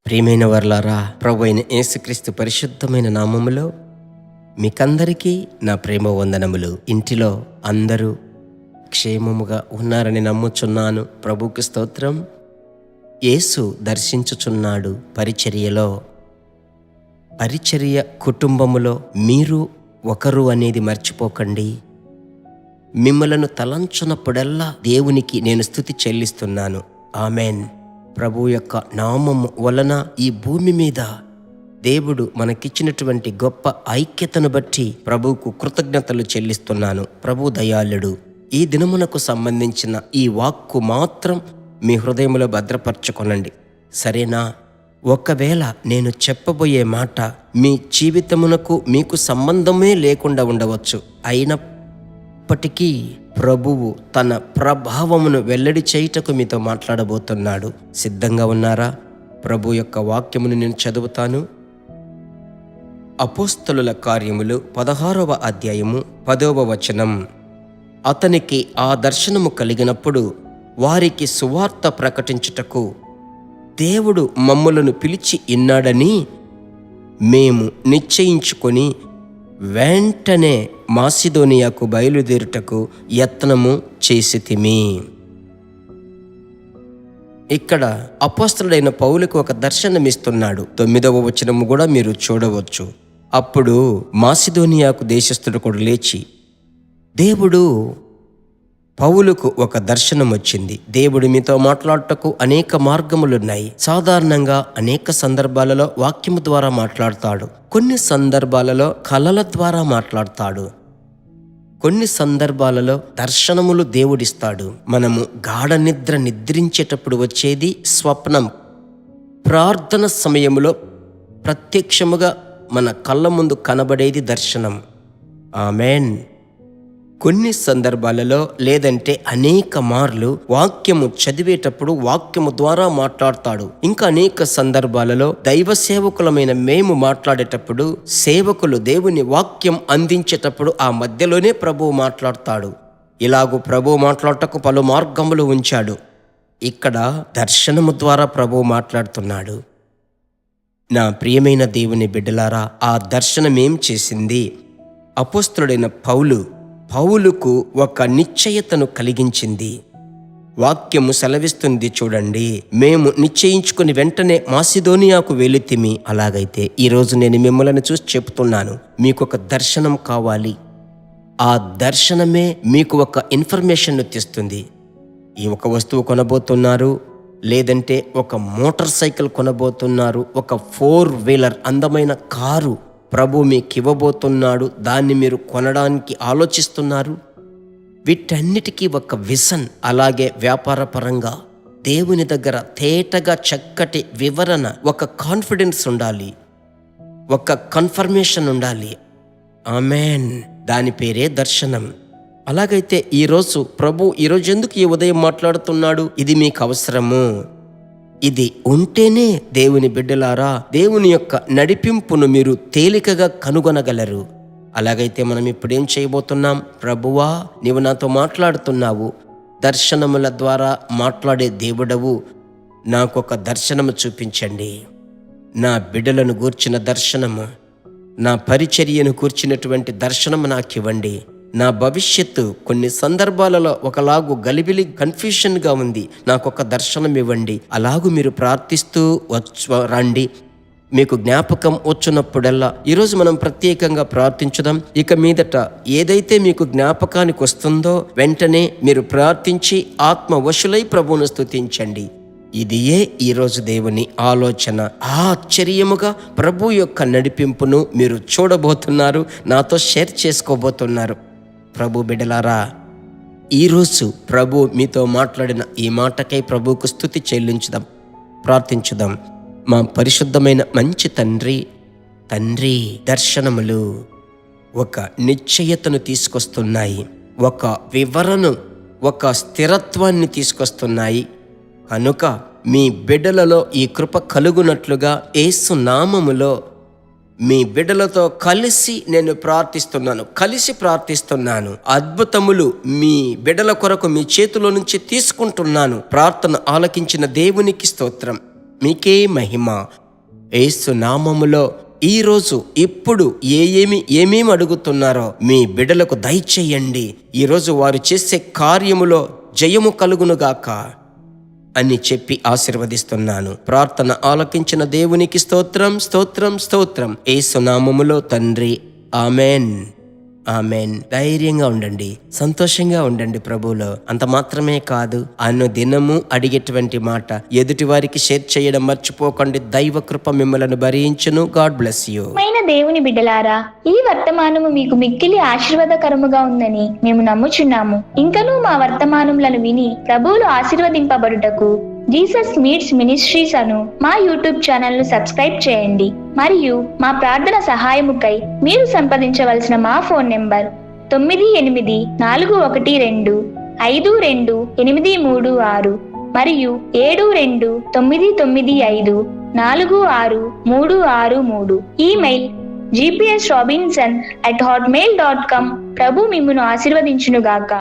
ప్రియమైన వర్లారా, ప్రభు అయిన యేసుక్రీస్తు పరిశుద్ధమైన నామములో మీకందరికీ నా ప్రేమ వందనములు. ఇంటిలో అందరూ క్షేమముగా ఉన్నారని నమ్ముచున్నాను. ప్రభువుకి స్తోత్రం. యేసు దర్శించుచున్నాడు పరిచర్య కుటుంబములో మీరు ఒకరు అనేది మర్చిపోకండి. మిమ్మలను తలంచునప్పుడల్లా దేవునికి నేను స్తుతి చెల్లిస్తున్నాను. ఆమెన్. ప్రభు యొక్క నామము వలన ఈ భూమి మీద దేవుడు మనకిచ్చినటువంటి గొప్ప ఐక్యతను బట్టి ప్రభువుకు కృతజ్ఞతలు చెల్లిస్తున్నాను. ప్రభు దయాళుడు. ఈ దినమునకు సంబంధించిన ఈ వాక్కు మాత్రం మీ హృదయంలో భద్రపరచుకొనండి, సరేనా? ఒకవేళ నేను చెప్పబోయే మాట మీ జీవితమునకు మీకు సంబంధమే లేకుండా ఉండవచ్చు. అయినప్పటికీ ప్రభువు తన ప్రభావమును వెల్లడి చేయుటకు మీతో మాట్లాడబోతున్నాడు. సిద్ధంగా ఉన్నారా? ప్రభు యొక్క వాక్యమును నేను చదువుతాను. అపోస్తలుల కార్యములు 16వ అధ్యాయము 10వ వచనం. అతనికి ఆ దర్శనము కలిగినప్పుడు వారికి సువార్త ప్రకటించుటకు దేవుడు మమ్ములను పిలిచి ఇన్నాడని మేము నిశ్చయించుకొని వెంటనే మాసిదోనియాకు బయలుదేరుటకు యత్నము చేసితిమి. ఇక్కడ అపోస్తలుడైన పౌలుకు ఒక దర్శనమిస్తున్నాడు. 9వ వచనము కూడా మీరు చూడవచ్చు. అప్పుడు మాసిదోనియాకు దేశస్థుడు కూడా లేచి, దేవుడు పౌలుకు ఒక దర్శనం వచ్చింది. దేవుడు మీతో మాట్లాడటకు అనేక మార్గములున్నాయి. సాధారణంగా అనేక సందర్భాలలో వాక్యము ద్వారా మాట్లాడతాడు. కొన్ని సందర్భాలలో కలల ద్వారా మాట్లాడతాడు. కొన్ని సందర్భాలలో దర్శనములు దేవుడిస్తాడు. మనము గాఢ నిద్రించేటప్పుడు వచ్చేది స్వప్నం. ప్రార్థన సమయంలో ప్రత్యక్షముగా మన కళ్ళ ముందు కనబడేది దర్శనం. ఆమెన్. కొన్ని సందర్భాలలో లేదంటే అనేక మార్లు వాక్యము చదివేటప్పుడు వాక్యము ద్వారా మాట్లాడతాడు. ఇంకా అనేక సందర్భాలలో దైవ సేవకులమైన మేము మాట్లాడేటప్పుడు సేవకులు దేవుని వాక్యం అందించేటప్పుడు ఆ మధ్యలోనే ప్రభువు మాట్లాడతాడు. ఇలాగూ ప్రభువు మాట్లాడటకు పలు మార్గములు ఉంచాడు. ఇక్కడ దర్శనము ద్వారా ప్రభువు మాట్లాడుతున్నాడు. నా ప్రియమైన దేవుని బిడ్డలారా, ఆ దర్శనమేం చేసింది? అపోస్తలుడైన పౌలుకు ఒక నిశ్చయతను కలిగించింది. వాక్యము సెలవిస్తుంది చూడండి. మేము నిశ్చయించుకుని వెంటనే మాసిదోనియాకు వెళితిమి. అలాగైతే ఈరోజు నేను మిమ్మల్ని చూసి చెప్తున్నాను, మీకు ఒక దర్శనం కావాలి. ఆ దర్శనమే మీకు ఒక ఇన్ఫర్మేషన్ను తెస్తుంది. ఈ ఒక వస్తువు కొనబోతున్నారు, లేదంటే ఒక మోటార్ సైకిల్ కొనబోతున్నారు, ఒక 4 వీలర్ అందమైన కారు ప్రభు మీకు ఇవ్వబోతున్నాడు. దాన్ని మీరు కొనడానికి ఆలోచిస్తున్నారు. వీటన్నిటికీ ఒక విజన్. అలాగే వ్యాపార పరంగా దేవుని దగ్గర తేటగా చక్కటి వివరణ, ఒక కాన్ఫిడెన్స్ ఉండాలి, ఒక కన్ఫర్మేషన్ ఉండాలి. ఆమెన్. దాని పేరే దర్శనం. అలాగైతే ఈరోజు ఎందుకు ఈ ఉదయం మాట్లాడుతున్నాడు? ఇది మీకు అవసరము. ఇది ఉంటేనే దేవుని బిడ్డలారా, దేవుని యొక్క నడిపింపును మీరు తేలికగా కనుగొనగలరు. అలాగైతే మనం ఇప్పుడేం చేయబోతున్నాం? ప్రభువా, నీవు నాతో మాట్లాడుతున్నావు, దర్శనముల ద్వారా మాట్లాడే దేవుడవు, నాకొక దర్శనము చూపించండి. నా బిడ్డలను గూర్చిన దర్శనము, నా పరిచర్యను కూర్చున్నటువంటి దర్శనము నాకివ్వండి. నా భవిష్యత్తు కొన్ని సందర్భాలలో ఒకలాగు గలిబిలి కన్ఫ్యూషన్గా ఉంది, నాకొక దర్శనం ఇవ్వండి. అలాగూ మీరు ప్రార్థిస్తూ రండి. మీకు జ్ఞాపకం వచ్చినప్పుడల్లా ఈరోజు మనం ప్రత్యేకంగా ప్రార్థించుదాం. ఇక మీదట ఏదైతే మీకు జ్ఞాపకానికి వస్తుందో వెంటనే మీరు ప్రార్థించి ఆత్మవశులై ప్రభువును స్తుతించండి. ఇదియే ఈరోజు దేవుని ఆలోచన. ఆశ్చర్యముగా ప్రభు యొక్క నడిపింపును మీరు చూడబోతున్నారు, నాతో షేర్ చేసుకోబోతున్నారు. ప్రభు బిడ్డలారా, ఈరోజు ప్రభు మీతో మాట్లాడిన ఈ మాటకై ప్రభువుకు స్తుతి చెల్లించుదాం, ప్రార్థించుదాం. మా పరిశుద్ధమైన మంచి తండ్రి, దర్శనములు ఒక నిశ్చయతను తీసుకొస్తున్నాయి, ఒక వివరణను, ఒక స్థిరత్వాన్ని తీసుకొస్తున్నాయి. కనుక మీ బిడ్డలలో ఈ కృప కలుగునట్లుగా యేసు నామములో మీ బిడ్డలతో కలిసి నేను ప్రార్థిస్తున్నాను. అద్భుతములు మీ బిడ్డల కొరకు మీ చేతిలో నుంచి తీసుకుంటున్నాను. ప్రార్థన ఆలకించిన దేవునికి స్తోత్రం. మీకే మహిమ. యేసు నామములో ఈరోజు ఇప్పుడు ఏమేమి అడుగుతున్నారో మీ బిడ్డలకు దయచేయండి. ఈరోజు వారు చేసే కార్యములో జయము కలుగునుగాక అని చెప్పి ఆశీర్వదిస్తున్నాను. ప్రార్థన ఆలకించిన దేవునికి స్తోత్రం, స్తోత్రం, స్తోత్రం. యేసు నామములో తండ్రి, ఆమెన్, ఆమెన్. ధైర్యంగా ఉండండి, సంతోషంగా ఉండండి ప్రభువులో. అంత మాత్రమే కాదు, దినము అడిగేటువంటి మాట ఎదుటి వారికి షేర్ చేయడం మర్చిపోకండి. దైవ కృప మిమ్మలను భరించును. God bless you. దేవుని బిడ్డలారా, ఈ వర్తమానము మీకు మిక్కిలి ఆశీర్వాదకరముగా ఉందని మేము నమ్ముచున్నాము. ఇంకనూ మా వర్తమానములను విని ప్రభువులు ఆశీర్వదింపబడుటకు జీసస్ మీట్స్ మినిస్ట్రీస్ అను మా యూట్యూబ్ ఛానల్ ను సబ్స్క్రైబ్ చేయండి. మరియు మా ప్రార్థన సహాయముకై మీరు సంప్రదించవలసిన మా ఫోన్ నెంబర్ 9841425286 మరియు 7299546363. Email gpsrobinson@hotmail.com. ప్రభు మిమ్మును ఆశీర్వదించునుగాక.